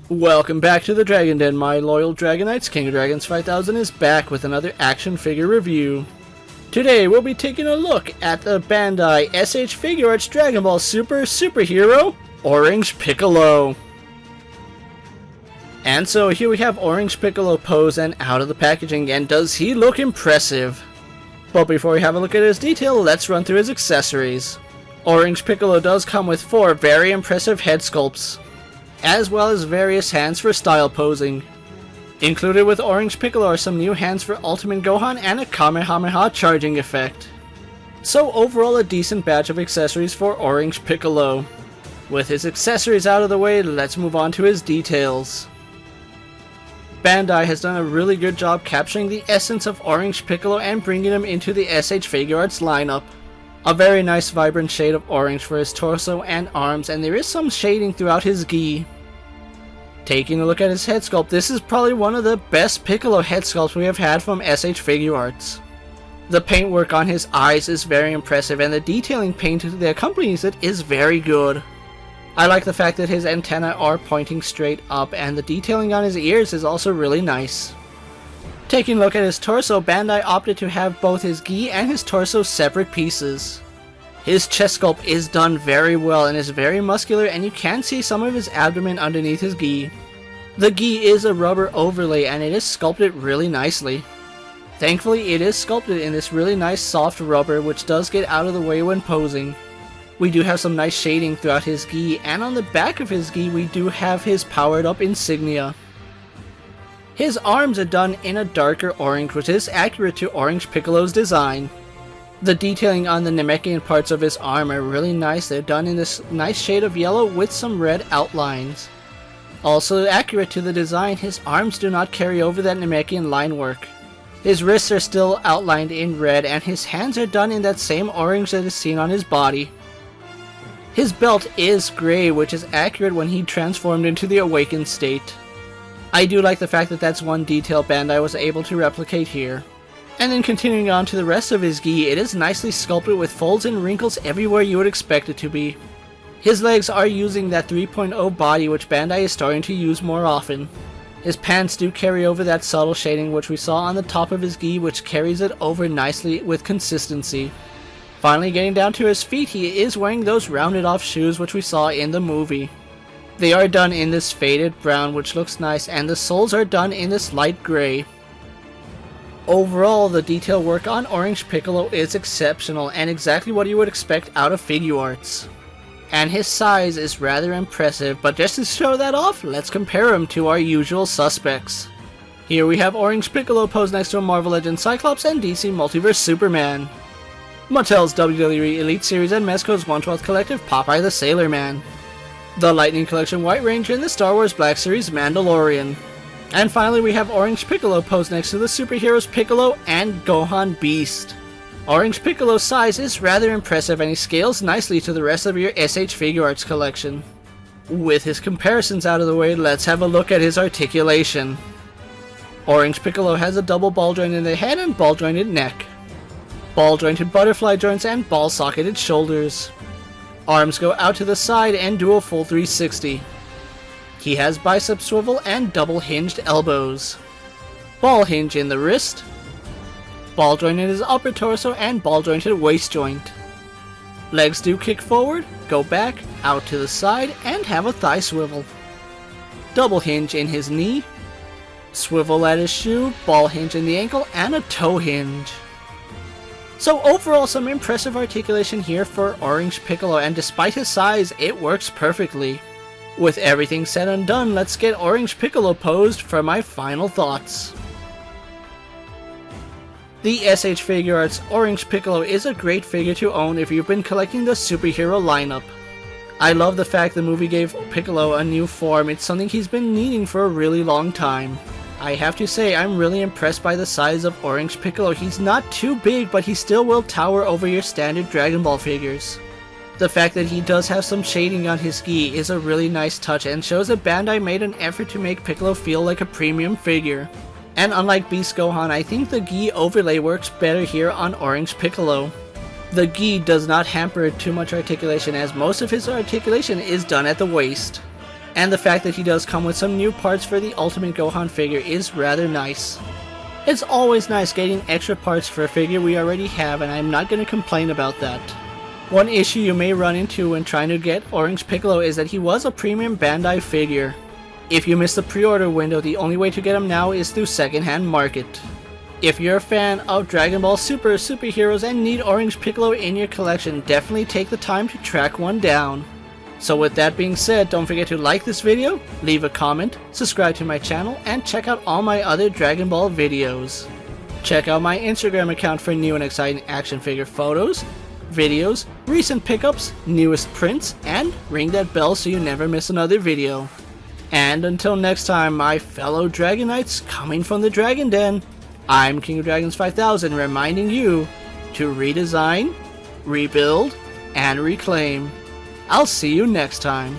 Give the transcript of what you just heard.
Welcome back to the Dragon Den, my loyal Dragonites. King of Dragons 5000 is back with another action figure review. Today we'll be taking a look at the Bandai SH Figuarts Dragon Ball Super Superhero Orange Piccolo. And so here we have Orange Piccolo posed and out of the packaging, and does he look impressive? But before we have a look at his detail, let's run through his accessories. Orange Piccolo does come with 4 very impressive head sculpts, as well as various hands for style posing. Included with Orange Piccolo are some new hands for Ultimate Gohan and a Kamehameha charging effect. So overall a decent batch of accessories for Orange Piccolo. With his accessories out of the way, let's move on to his details. Bandai has done a really good job capturing the essence of Orange Piccolo and bringing him into the SH Figuarts lineup. A very nice vibrant shade of orange for his torso and arms, and there is some shading throughout his gi. Taking a look at his head sculpt, this is probably one of the best Piccolo head sculpts we have had from SH Figuarts. The paintwork on his eyes is very impressive, and the detailing paint that accompanies it is very good. I like the fact that his antennae are pointing straight up, and the detailing on his ears is also really nice. Taking a look at his torso, Bandai opted to have both his gi and his torso separate pieces. His chest sculpt is done very well and is very muscular, and you can see some of his abdomen underneath his gi. The gi is a rubber overlay and it is sculpted really nicely. Thankfully it is sculpted in this really nice soft rubber, which does get out of the way when posing. We do have some nice shading throughout his gi, and on the back of his gi we do have his powered up insignia. His arms are done in a darker orange, which is accurate to Orange Piccolo's design. The detailing on the Namekian parts of his arm are really nice. They're done in this nice shade of yellow with some red outlines. Also accurate to the design, his arms do not carry over that Namekian line work. His wrists are still outlined in red, and his hands are done in that same orange that is seen on his body. His belt is gray, which is accurate when he transformed into the awakened state. I do like the fact that that's one detail Bandai was able to replicate here. And then continuing on to the rest of his gi, it is nicely sculpted with folds and wrinkles everywhere you would expect it to be. His legs are using that 3.0 body, which Bandai is starting to use more often. His pants do carry over that subtle shading which we saw on the top of his gi, which carries it over nicely with consistency. Finally getting down to his feet, he is wearing those rounded off shoes which we saw in the movie. They are done in this faded brown, which looks nice, and the soles are done in this light gray. Overall, the detail work on Orange Piccolo is exceptional and exactly what you would expect out of Figuarts. And his size is rather impressive, but just to show that off, let's compare him to our usual suspects. Here we have Orange Piccolo posed next to a Marvel Legends Cyclops and DC Multiverse Superman. Mattel's WWE Elite Series and Mezco's 1/12 Collective Popeye the Sailor Man. The Lightning Collection White Ranger and the Star Wars Black Series Mandalorian. And finally we have Orange Piccolo posed next to the superheroes Piccolo and Gohan Beast. Orange Piccolo's size is rather impressive and he scales nicely to the rest of your SH Figuarts collection. With his comparisons out of the way, let's have a look at his articulation. Orange Piccolo has a double ball joint in the head and ball jointed neck. Ball jointed butterfly joints and ball socketed shoulders. Arms go out to the side and do a full 360. He has bicep swivel and double hinged elbows. Ball hinge in the wrist. Ball joint in his upper torso and ball jointed waist joint. Legs do kick forward, go back, out to the side, and have a thigh swivel. Double hinge in his knee. Swivel at his shoe, ball hinge in the ankle, and a toe hinge. So overall, some impressive articulation here for Orange Piccolo, and despite his size, it works perfectly. With everything said and done, let's get Orange Piccolo posed for my final thoughts. The SH Figuarts Orange Piccolo is a great figure to own if you've been collecting the superhero lineup. I love the fact the movie gave Piccolo a new form. It's something he's been needing for a really long time. I have to say, I'm really impressed by the size of Orange Piccolo. He's not too big, but he still will tower over your standard Dragon Ball figures. The fact that he does have some shading on his gi is a really nice touch and shows that Bandai made an effort to make Piccolo feel like a premium figure. And unlike Beast Gohan, I think the gi overlay works better here on Orange Piccolo. The gi does not hamper too much articulation, as most of his articulation is done at the waist. And the fact that he does come with some new parts for the Ultimate Gohan figure is rather nice. It's always nice getting extra parts for a figure we already have, and I'm not going to complain about that. One issue you may run into when trying to get Orange Piccolo is that he was a premium Bandai figure. If you missed the pre-order window, the only way to get him now is through secondhand market. If you're a fan of Dragon Ball Super superheroes and need Orange Piccolo in your collection, definitely take the time to track one down. So with that being said, don't forget to like this video, leave a comment, subscribe to my channel, and check out all my other Dragon Ball videos. Check out my Instagram account for new and exciting action figure photos, videos, recent pickups, newest prints, and ring that bell so you never miss another video. And until next time, my fellow Dragonites coming from the Dragon Den, I'm King of Dragons 5000 reminding you to redesign, rebuild, and reclaim. I'll see you next time.